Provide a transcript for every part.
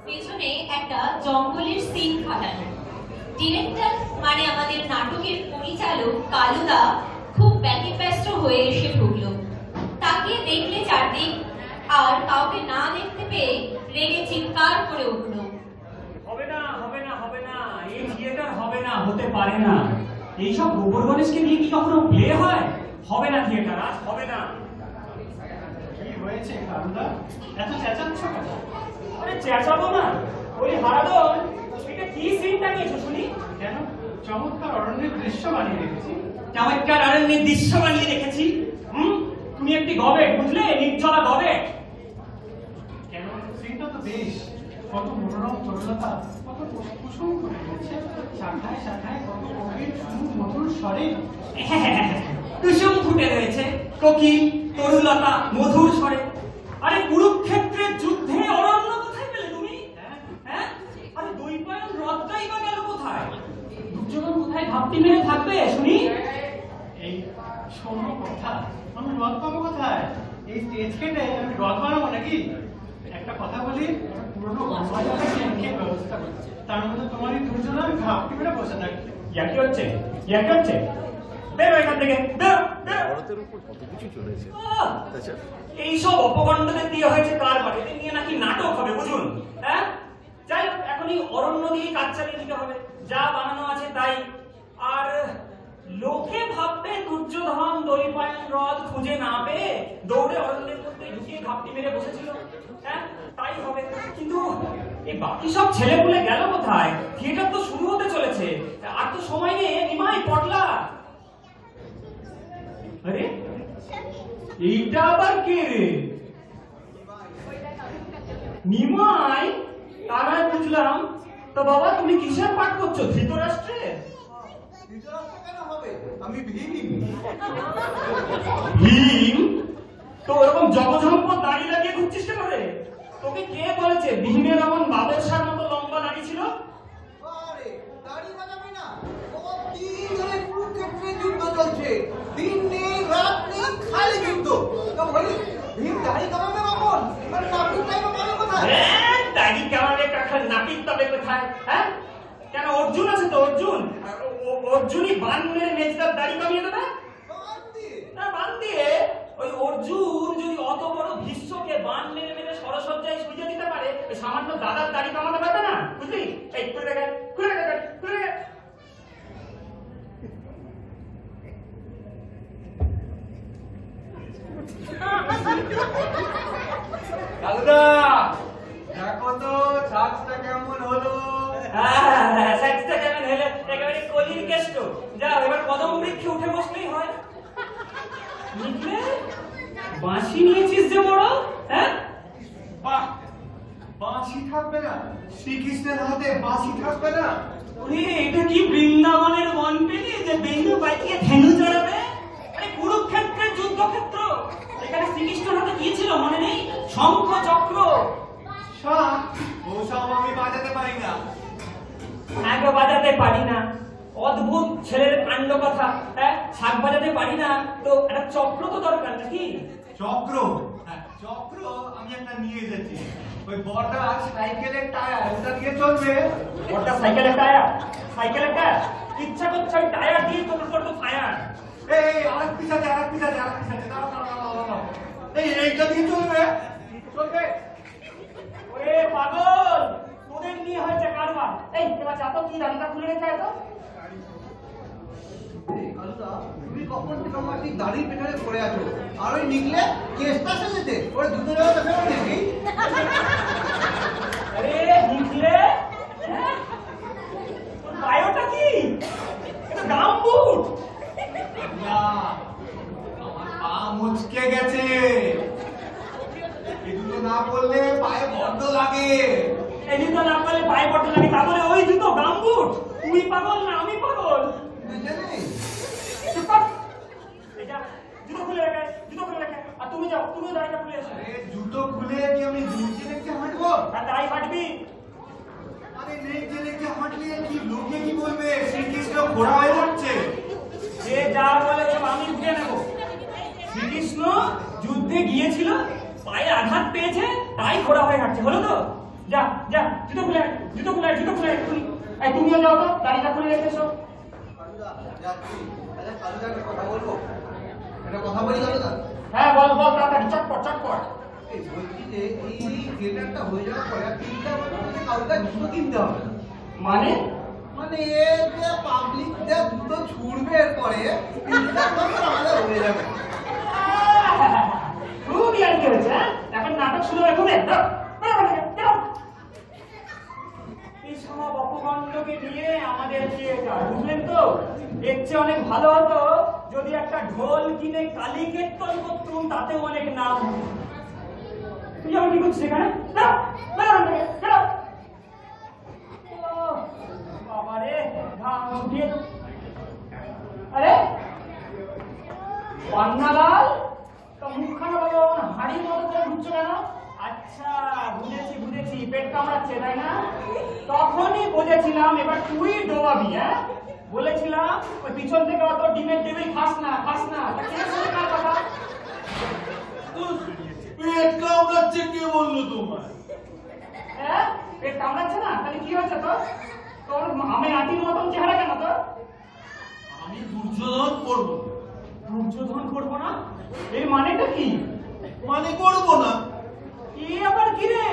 পেছনে একটা জঙ্গলের সিন খাটানো। ডিরেক্টর মানে আমাদের নাটকের পরিচালক কালুদা খুব ব্যতিব্যস্ত হয়ে এসে ঢুকলো। তাকে দেখলে চারদিক, আর কাউকে না দেখতে পেয়ে রেগে চিৎকার করে উঠলো, হবে না, হবে না, হবে না, এই থিয়েটার হবে না, হতে পারে না। এইসব গোবর গণেশকে নিয়ে কি কখনো প্লে হয়? হবে না থিয়েটার, আজ হবে না। কি হয়েছে কালুদা, এত চেঁচাচ্ছ কেন? আরে চেঁচাবো না, ওই হারাদন এটা কি সিনটা নিয়েছো শুনি? কেন? চমৎকার অরণ্যের দৃশ্য বানিয়ে রেখেছি। চমৎকার অরণ্যের দৃশ্য বানিয়ে রেখেছি? তুমি একটি গবেট, বুঝলে, নির্জলা গবেট। কেন? সিনটা তো বেশ, কত মনোরম তরুণতা, কত কুসুম করে রয়েছে, শাখায় শাখায় কত কবির মধুর স্বরে। কুসুম ফুটে রয়েছে, কোকিল তরুলতা মধুর স্বরে। আরে কুরুক্ষেত্রের যুদ্ধে অরণ্য কোথায় পেলে তুমি? হ্যাঁ, আরে দৈপায়ন হ্রদটাই বা গেল কোথায়? দুর্যোধন কোথায় ঘাপটি মেরে থাকবে শুনি? এই শোনো কথা, আমি রথ পাবো কোথায়? এই স্টেজ কেটে আমি রথ বানাবো নাকি? একটা কথা বলি, পুরোনো গঙ্গাজলের ট্যাঙ্কের ব্যবস্থা করছে, তার মধ্যে তোমারই দুর্যোধন আমি ঘাপটি মেরে বসে থাকবে। ইয়াকি হচ্ছে, ইয়াকি হচ্ছে, বেরো এখান থেকে, বেরো, বেরো। ভারতের উপর কত কিছু চলেছে। এইসব অপকণ্ডদের দিয়ে হয়েছে কার বাড়ি, এদের নিয়ে নাকি নাটক হবে, বুঝুন? হ্যাঁ, যাই হোক, এখনই অরণ্য দিয়ে কাজ চালিয়ে দিতে হবে, যা বানানো আছে তাই। আর লোকে ভাববে দুর্যোধন দৈপায়ন হ্রদ খুঁজে না পেয়ে দৌড়ে অরণ্যের মধ্যে ঢুকিয়ে ঘাপটি মেরে বসেছিল। হ্যাঁ, তাই হবে। কিন্তু এই বাকি সব ছেলেপুলে গেল কোথায়? থিয়েটার তো শুরু হতে চলেছে, আর তো সময় নেই। নিমাই, পটলা, আরে এইটা আবার কে রে? নিমাই, তারা বুঝলাম। তো বাবা, তুমি কিসের পাঠ করছো? ধৃতরাষ্ট্রের? কেন হবে? আমি ভীম। ভীম? তো ওরকম জগজম্পদ দাড়ি লাগিয়ে ঘুরছিস কেন রে? তোকে কে বলেছে ভীমের এমন বাবরসার মতো লম্বা দাড়ি ছিল? আরে দাড়ি বানাবি না, দিন ধরে কুরুক্ষেত্রে যুদ্ধ চলছে, দিন নেই রাত নেই, খালি যুদ্ধ। তো বলি ভীম দাড়ি কামাবে কখন? আর নাপিত টাইম পাবে কোথায়? দাড়ি কামাবে কাখার, নাপিত তবে কোথায়? হ্যাঁ, কেন অর্জুন আছে তো, অর্জুন। অর্জুনই বান মেরে মেজদার দাড়ি কামিয়ে দেবে না? বান দিয়ে ওই অর্জুন যদি অত বড় ভীষ্মকে বান মেরে মেরে সরসজ্জায় সুইয়ে দিতে পারে, ওই সামান্য দাদার দাড়ি কামাতে পারবে না? বুঝলি? এই খুলে দেখে, খুলে দেখে, খুলে দেখে। কালুদা, দেখো তো ছাদটা কেমন হলো? সাইজটা কেমন হলো? একেবারে কলির কেষ্ট। যাও, এবার কদম বৃক্ষে উঠে বসলেই হয়। বুঝলে, বাঁশি নিয়েছিস যে বড়। হ্যাঁ, বাহ, বাঁশি থাকবে না? শ্রীকৃষ্ণের হাতে বাঁশি থাকবে না? ওরে, এটা কি বৃন্দাবনের বন পেলে যে বেনু বাজিয়ে ধেনু চড়াবে? আরে কুরুক্ষেত্রের যুদ্ধক্ষেত্র, এখানে শ্রীকৃষ্ণের হাতে কি ছিল মনে নেই? শঙ্খ চক্র। শাক, ওসব আমি বাজাতে পারি না। আগে বাজাতে পারি না, অদ্ভুত ছেলের কাণ্ড কথা। হ্যাঁ, শাক বাজাতে পারি না, তো একটা চক্র তো দরকার নাকি? চক্র? হ্যাঁ, চক্র আমি একটা নিয়ে এসেছি। ওই বড়টা সাইকেলের টায়ার, ওটা দিয়ে চলবে। ওটা সাইকেলের টায়ার? সাইকেলের টায়ার? ইচ্ছা করছে ওই টায়ার দিয়ে তোকে করবো ফায়ার। এই আরেক পিস আছে, আরেক পিস আছে, আরেক পিস আছে। দাঁড়াও, দাঁড়াও, দাঁড়াও, দাঁড়াও। এইটা দিয়ে চলবে? চলবে? ওরে পাগল, তোদের নিয়ে হয়েছে কারবার। এই এবার চাতো, কি দাঁড়িটা খুলে রেখে এত? কালুদা, তুমি কখন থেকে আমার ঠিক দাড়ির পেছনে পড়ে আছো? আর ওই নিকলে কেসটা সেজেছে, ওরা দুটো জায়গা ফেরত দেখি। আরে নিকলে, হ্যাঁ, তোর বায়োটা কি? এটা গামবুট। না, আমার পা মুচকে গেছে। এই দুটো না পরলে পায়ে বড্ড লাগে। এই জুতো না করলে পায়ে বড্ড লাগে, তারপরে ওই জুতো গামবুট। তুই পাগল না আমি পাগল? বুঝলে নেই? চুপ কর। এটা জুতো খুলে রেখে, জুতো খুলে রেখে। আর তুমি যাও, তুমি দাঁড়িটা খুলে এসো। আরে জুতো খুলে কি আমি নেচে নেচে হাঁটবো? আর দাঁড়ি ফাটবি। আরে নেচে নেচে হাঁটলে কি লোকে কি বলবে? শ্রীকৃষ্ণ ঘোড়া হয়ে যাচ্ছে। যে যা বলে সব আমি উঠে নেব। শ্রীকৃষ্ণ যুদ্ধে গিয়েছিল, পায়ে আঘাত পেয়েছে, তাই ঘোড়া হয়ে হাঁটছে। হলো তো? যা যা। জুতো খুলে আয়, জুতো খুলে আয়, জুতো খুলে আয় এক্ষুনি। এই তুমিও যাও তো, দাড়িটা খুলে রেখে এসো। কালুদা, যাচ্ছি। আচ্ছা, কালুদা, একটা কথা বলবো? একটা কথা বলি কালুদা? হ্যাঁ বল বল, তাড়াতাড়ি চটপট চটপট। এই বলছি যে এই থিয়েটারটা হয়ে যাওয়ার পরে আর 3টা বছর মধ্যে কালুদা জুতো কিনতে হবে না। মানে মানে এই যে পাবলিক যা জুতো ছুড়বে এরপরে 3টা বছর আমাদের হয়ে যাবে। খুবই আর কি হয়েছে, হ্যাঁ? এখন নাটক শুরু হবে খুব একটা। এই সব অপকাণ্ডকে নিয়ে আমাদের থিয়েটার, বুঝলেন তো? এর চেয়ে অনেক ভালো হতো যদি একটা ঢোল কিনে কালী কীর্তন করতুম, তাতেও অনেক নাম হতো। তুই যেমন কি করছিস এখানে? বাবারে, উঠিয়ে দে। আরে পান্নালাল, তো মুখখানা বাবা হাড়ির মতো করে ঢুকছো কেন? আচ্ছা বুঝেছি বুঝেছি, পেট কামড়াচ্ছে তাই না? তখনই বুঝেছিলাম এবার তুই ডোবাবি। হ্যাঁ বলেছিলাম ওই পিছন থেকে অত ডিমের টেবিল খাস না খাস না, তা কে বলে কার কথা? পেট কামড়াচ্ছে কে বললো তোমার? হ্যাঁ পেট কামড়াচ্ছে না, তাহলে কি হয়েছে তোর? তোর আমি আটির মতন চেহারা কেন তোর? আমি দুর্যোধন করবো। দুর্যোধন করবো না? এর মানেটা কি? মানে করবো না? এই আবার কি রে?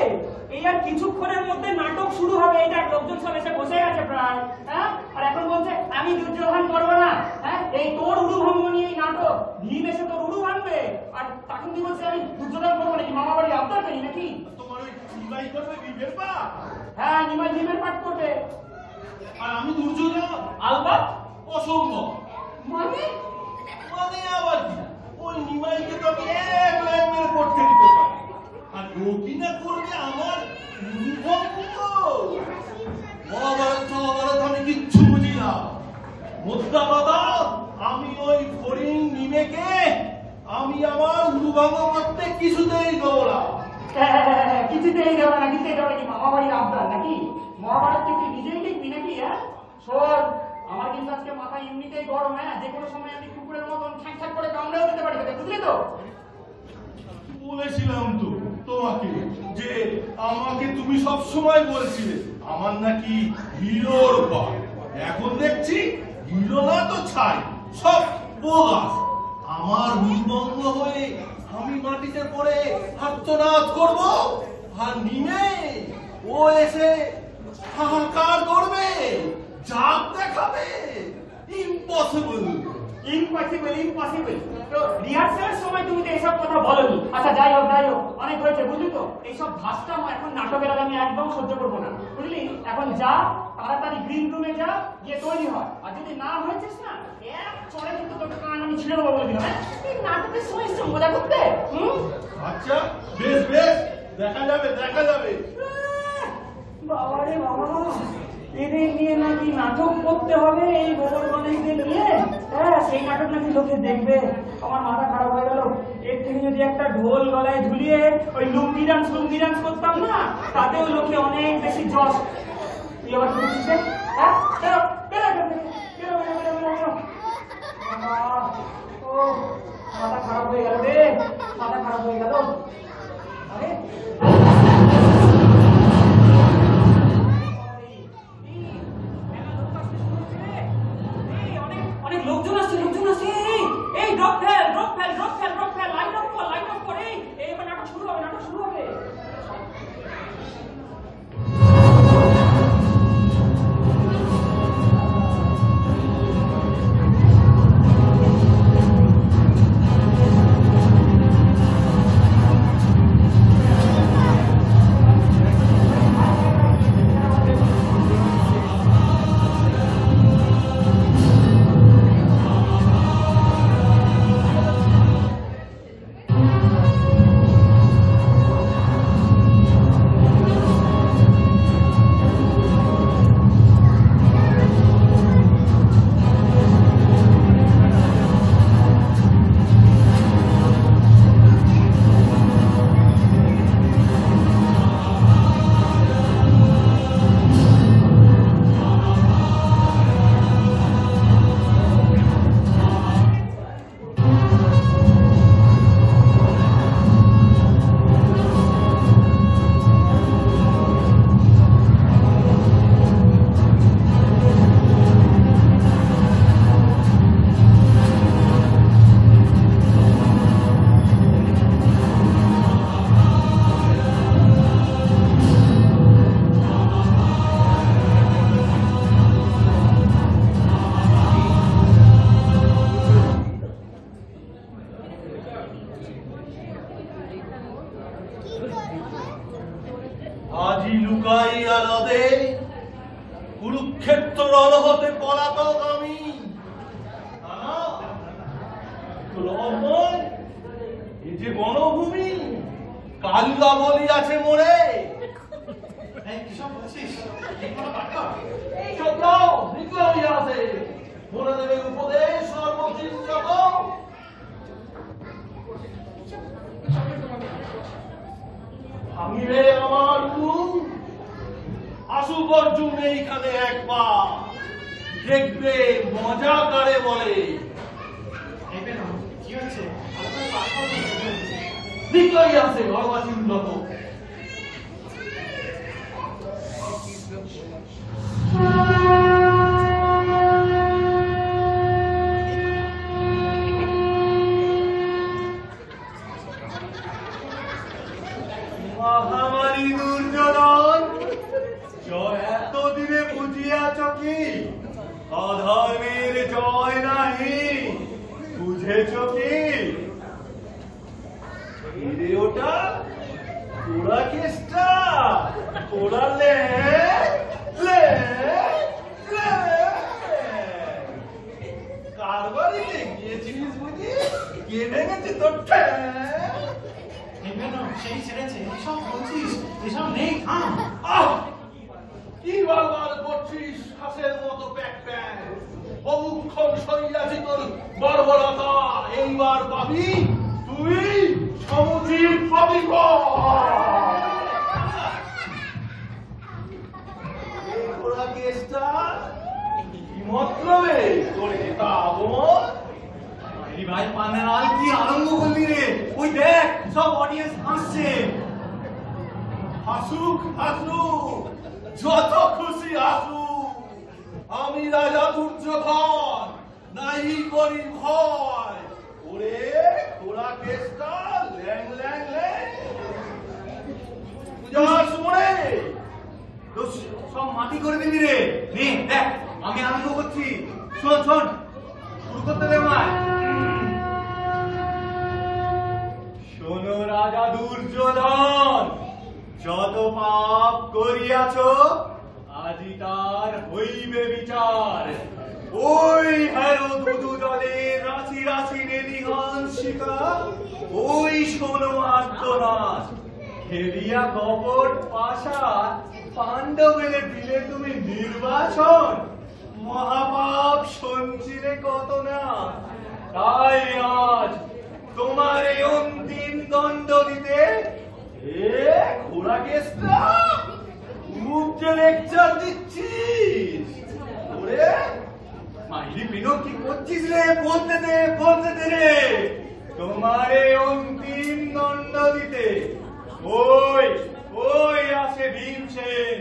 এই আর কিছুক্ষণের মধ্যে নাটক শুরু হবে, এই দেখ লোকজন সব এসে বসে গেছে প্রায়। হ্যাঁ আর এখন বলছে আমি দুর্যোধন করবো না। হ্যাঁ এই তোর উড়ু ভঙ্গ নিয়ে এই নাটক, ভীম এসে তোর উড়ু ভাঙবে আর তখন তুই বলছে আমি দুর্যোধন করবো নাকি? মামা বাড়ি আবদার করি নাকি? তোমার ওই নিমাই করবে বিবের পা, হ্যাঁ নিমাই ভীমের পাঠ করবে। আর আমি দুর্যোধন আলবাত অসম্ভব। মানে মানে আবার কি? ওই নিমাইকে তো আমি এক লাইন মেরে করতে দিতে পারি, আর ও কিনা করবে আমার মহাভারত আমি কিচ্ছু বুঝি না। মুদ্রা কথা, আমি ওই ফরিং নিমেকে আমি আমার উলুভাঙ্গ করতে কিছুতেই দেবো না। কিছুতেই দেবে না, কিছুতেই দেবে নাকি? মামা বাড়ির আবদার নাকি? মহাভারত তুই নিজেই লিখবি নাকি? হ্যাঁ শোন, আমার কিন্তু আজকে মাথা এমনিতেই গরম। হ্যাঁ যে কোনো সময় আমি কুকুরের মতন ঠ্যাক ঠ্যাক করে কামড়েও দিতে পারি তোকে, বুঝলি তো? বলেছিলাম তো তোমাকে যে আমাকে তুমি সব সময় বলছিলে আমার নাকি হিরোর ঘর। এখন দেখছি হিরো না তো ছাই, সব বোগাস। আমার উলঙ্গ হয়ে আমি মাটিতে পড়ে আর্তনাদ করব, আর নিমে ও এসে হাহাকার করবে, জাগ দেখাবে। ইম্পসিবল। Impossible impossible. তো রিহার্সালের সময় তুমি তো এসব কথা বলনি। আচ্ছা যাই হোক অনেক হয়েছে, বুঝলি তো? এইসব ভাষাটা এখন নাটকের আগে আমি একদম সহ্য করবো না, বুঝলি? এখন যা তাড়াতাড়ি গ্রিন রুমে যা, গিয়ে তৈরি হয়। আর যদি না হয়েছিস না, এক চড়ে কিন্তু তোকে কান আমি ছিঁড়ে দেবো বলে দিলাম। এই নাটকের সময় এসে মজা করতে। আচ্ছা বেশ বেশ, দেখা যাবে দেখা যাবে। বাবারে বাবা, এদের নিয়ে নাকি নাটক করতে হবে, এই গোবর গণেশদের নিয়ে। হ্যাঁ সেই নাটক নাকি লোকে দেখবে। আমার মাথা খারাপ হয়ে গেল। এর থেকে যদি একটা ঢোল গলায় ঝুলিয়ে ওই লুঙ্গি ডান্স করতাম না, তাতেও লোকে অনেক বেশি যশ। তুই আবার করছিস? হ্যাঁ বেরো বেরো এখান থেকে, বেরো বেরো বেরো বেরো বেরো। ও মাথা খারাপ হয়ে গেল রে, মাথা খারাপ হয়ে গেল। আরে অনেক লোকজন আসছে। এই ড্রপ ফেল লাইট অফ কর। এই এবার নাটক শুরু হবে। লুকাইয়া নদে কুরুক্ষেত্র রণ হতে পলাতক আমি। এই যে বনভূমি কালুদা বলি আছে মোড়ে। কি সব বলছিস? ঠিক মতো পাঠা। চোদ্দাও বিক্রমী আছে বলে দেবে উপদেশ সর্বচিন্তক। ভাঙিবে আমার ঘুম, আসুক অর্জুন এইখানে একবার, দেখবে মজা কারে বলে। কি হচ্ছে? ভালো করে পাঠ করো। বিক্রমী আছে সর্বচিন্তক। মহামারী দুর্যোধন জয় এতদিনে বুঝিয়াছ কি অধর্মের জয় নাহি, বুঝেছ কি? ওটা তোরা কেষ্টা তোরা লে লে লে কারবারি গিয়েছিস বুঝি? কে ভেঙেছে তোর ঠ্যাং? সেই ছেড়েছে। এসব বলছিস? এসব নেই, থাম। কি বারবার করছিস হাসের মতো প্যাক প্যাক? বহুক্ষণ সইয়াছি তোর বর্বরতা, এইবার পাবি তুই সমুচিত পাবিফল। তোরা কেসটা কি মতলবে তোর এটা আগমন? ভাই পান্নালাল কি আনন্দ করলি রে? ওই দেখ সব অডিয়েন্স হাসছে। হাসুক হাসুক, যত খুশি হাসুক। আমি রাজা দুর্যোধন, নাই করি ভয়। ওরে তোরা কেসটা ল্যাং ল্যাং ল্যাং যাস মরে। তো সব মাটি করে দিবি রে। নে দেখ আমি আনন্দ করছি। শোন শোন, শুরু করতে দে আমায়। শোনো রাজা দুর্যোধন, যত পাপ করিয়াছ আজি তার হইবে বিচার। ওই হেরো ধুধু জলে রাশি রাশি নেলিহান শিকা, ওই শোনো আর্তনাদ খেলিয়া কপট পাশা, পাণ্ডবের দিলে তুমি নির্বাচন। মহাপাপ সঞ্চিলে কত না, তাই আজ তোমার এই অন্তিম দণ্ড দিতে ঘোড়া কেসটা মুখ যে লেকচার দিচ্ছিস। ওরে মাইলি বিনো কি করছিস রে? বলতে দে রে। তোমার এই অন্তিম দণ্ড দিতে ওই ওই আসে ভীমসেন।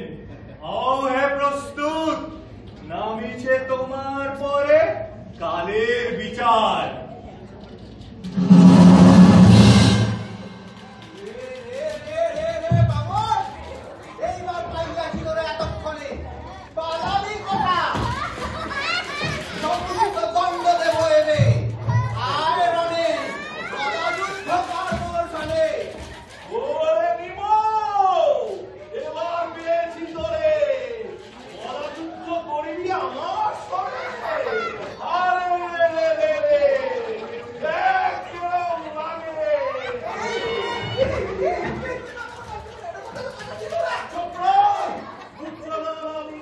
হও হে প্রস্তুত, নামিছে তোমার পরে কালের বিচার। এইবার পাইয়াছি তোরা এতক্ষণে, পালাবি কথা। সমুচিত দণ্ড দেব এবে। আয় রণে, গদাযুদ্ধ করবো শনে। ওরে নিমো, এবার পেয়েছি তোরে। গদাযুদ্ধ করিবি আমার সঙ্গে? আরে রে রে রে রে, দেখ কিরম লাগে রে। চুপ কর, দুর্যোধন আমি।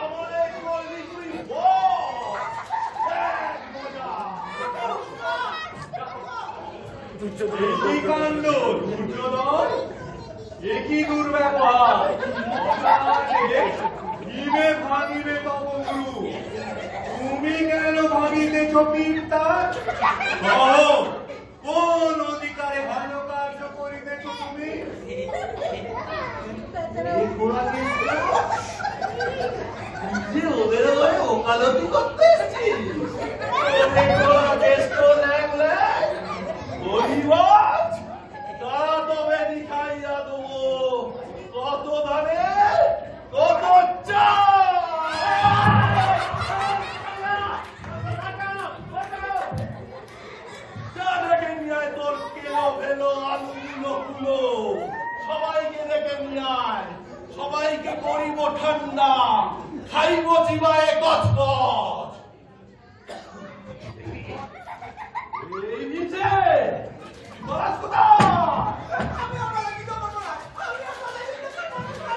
আমারে করবি তুই বল। দেখ মজা। এই কাণ্ড দুর্যোধন, একই দুর্ব্যবহার। ভীমে ভাঙিবে তব গুরু, তুমি কেন ভাঙিতেছ পিতার? কোন অধিকারে হেন কার্য করিতেছ তুমি? এই ঘোড়াকে যে ওদের ঘরে ওকালতি করতে এসেছিস? ওদের ঘোড়াকে তো ল্যাং ল্যাং গরিবাজ, তারা তবে দিখাইয়া দেবো কত ধানে কত তোর কেলো ভেলো আলু কুলো সবাইকে দেখে নিয়ে আয়। আজকে করিব ঠান্ডা, খাইব জিবায় কচকচ। এই নিচে গলাস কোথায়? আমি আপনাদের কিছু করবো না, আমি আপনাদের কিছু করবো না।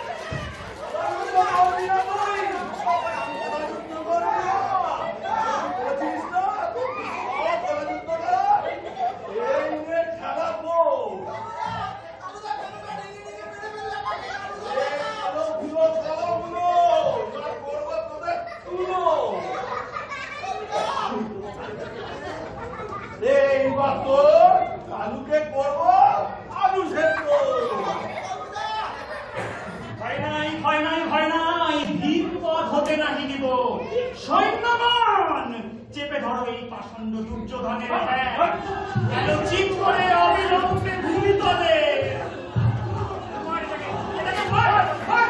আলুকে করবো আলু সেদ্ধ। ভয় নাই, ভয় নাই, ভয় নাই, ভীম পথ হতে নাহি দিব। সৈন্যগণ, চেপে ধরো এই পাষণ্ড দুর্যোধনের ঠ্যাং। গেল চিৎ করে অবিলম্বে ভূমিতলে। এটাকে মার, মার।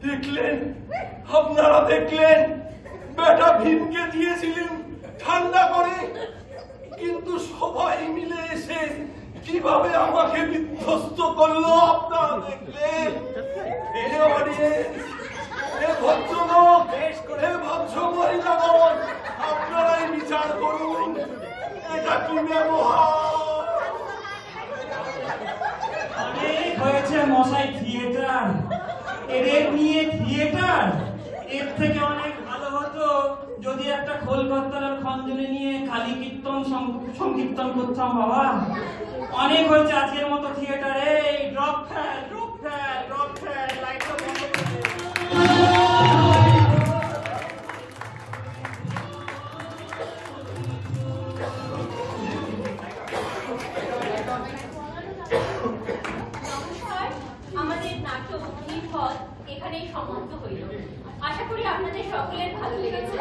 দেখলেন, আপনারা দেখলেন, বেটা ভীমকে দিয়েছিলেন ঠান্ডা করে, কিন্তু সবাই মিলে এসে কিভাবে আমাকে বিধ্বস্ত করলো আপনারা দেখলেন। হে অডিয়েন্স, হে ভদ্রলোক, হে ভদ্র মহিলাগণ, আপনারাই বিচার করুন, এটা কি ব্যবহার? অনেক হয়েছে মশাই থিয়েটার, এদের নিয়ে থিয়েটার। এর থেকে অনেক ভালো হতো যদি একটা খোলকর্তার খঞ্জনে নিয়ে কালী কীর্তন সংকীর্তন করতাম বাবা। অনেক হয়েছে আজকের মতো থিয়েটারে। ড্রপ ফ্যাল, ড্রপ ফ্যাল, ড্রপ ফ্যাল, লাইটটা বন্ধ করে দে। নমস্কার, আমাদের নাটক নির্ভর এখানেই সমাপ্ত হইল। আশা করি আপনাদের সকলের ভালো লেগেছে।